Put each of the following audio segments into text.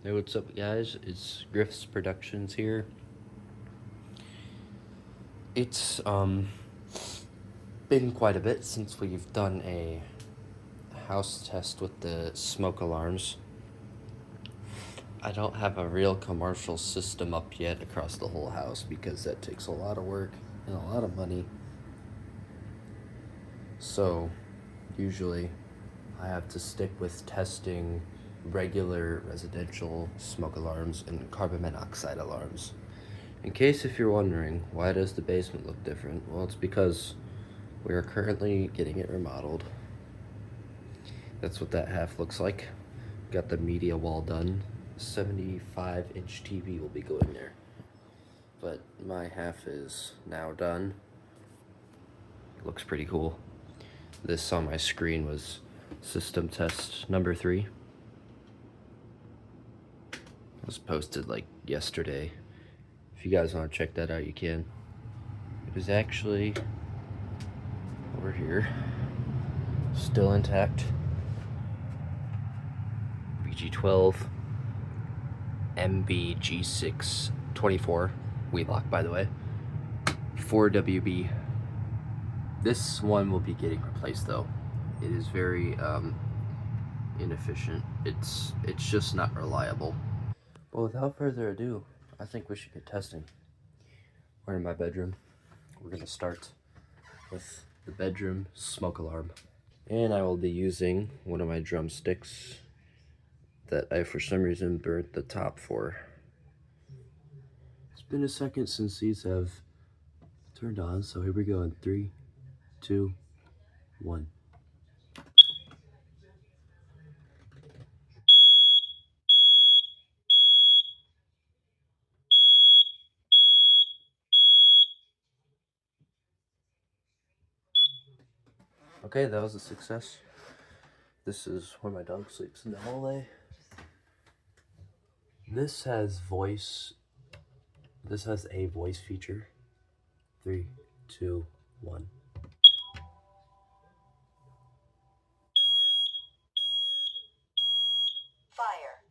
Hey, what's up, guys? It's Griff's Productions here. It's been quite a bit since we've done a house test with the smoke alarms. I don't have a real commercial system up yet across the whole house because that takes a lot of work and a lot of money. So, usually, I have to stick with testing regular residential smoke alarms and carbon monoxide alarms. In case if you're wondering, why does the basement look different? Well, it's because we are currently getting it remodeled. That's what that half looks like. Got the media wall done. 75-inch TV will be going there. But my half is now done. Looks pretty cool. This on my screen was system test number 3. It was posted like yesterday. If you guys want to check that out, you can. It is actually over here, still intact. BG12 MBG624 Wheelock, by the way. 4WB. This one will be getting replaced though. It is very inefficient. It's just not reliable. But without further ado, I think we should get testing. We're in my bedroom. We're gonna start with the bedroom smoke alarm. And I will be using one of my drumsticks that I for some reason burnt the top for. It's been a second since these have turned on, so here we go in 3, 2, 1. Okay, that was a success. This is where my dog sleeps, in the hallway. This has a voice feature. 3, 2, 1. Fire.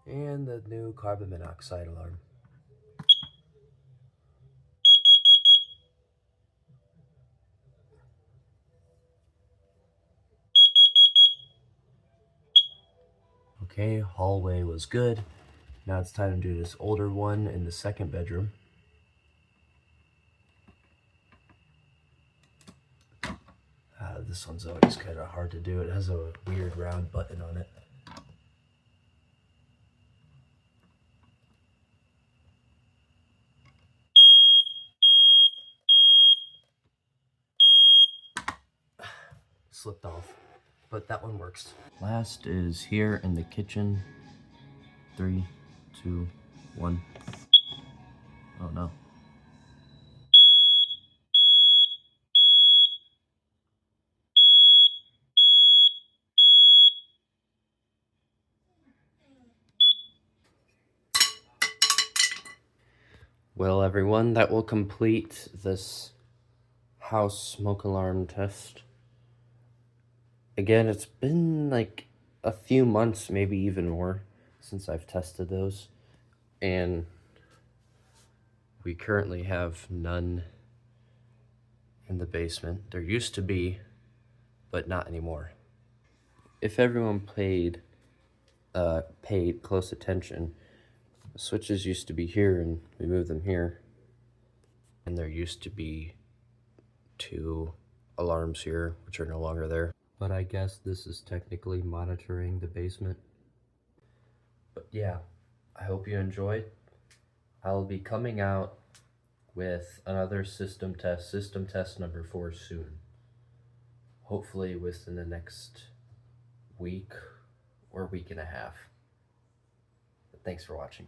And the new carbon monoxide alarm. Okay, hallway was good. Now it's time to do this older one in the second bedroom. This one's always kind of hard to do. It has a weird round button on it. Slipped off, but that one works. Last is here in the kitchen. 3, 2, 1. Oh no. Well, everyone, that will complete this house smoke alarm test. Again, it's been like a few months, maybe even more, since I've tested those. And we currently have none in the basement. There used to be, but not anymore. If everyone paid close attention, the switches used to be here and we moved them here. And there used to be 2 alarms here, which are no longer there. But I guess this is technically monitoring the basement. But yeah, I hope you enjoyed. I'll be coming out with another system test number 4 soon. Hopefully within the next week or week and a half. But thanks for watching.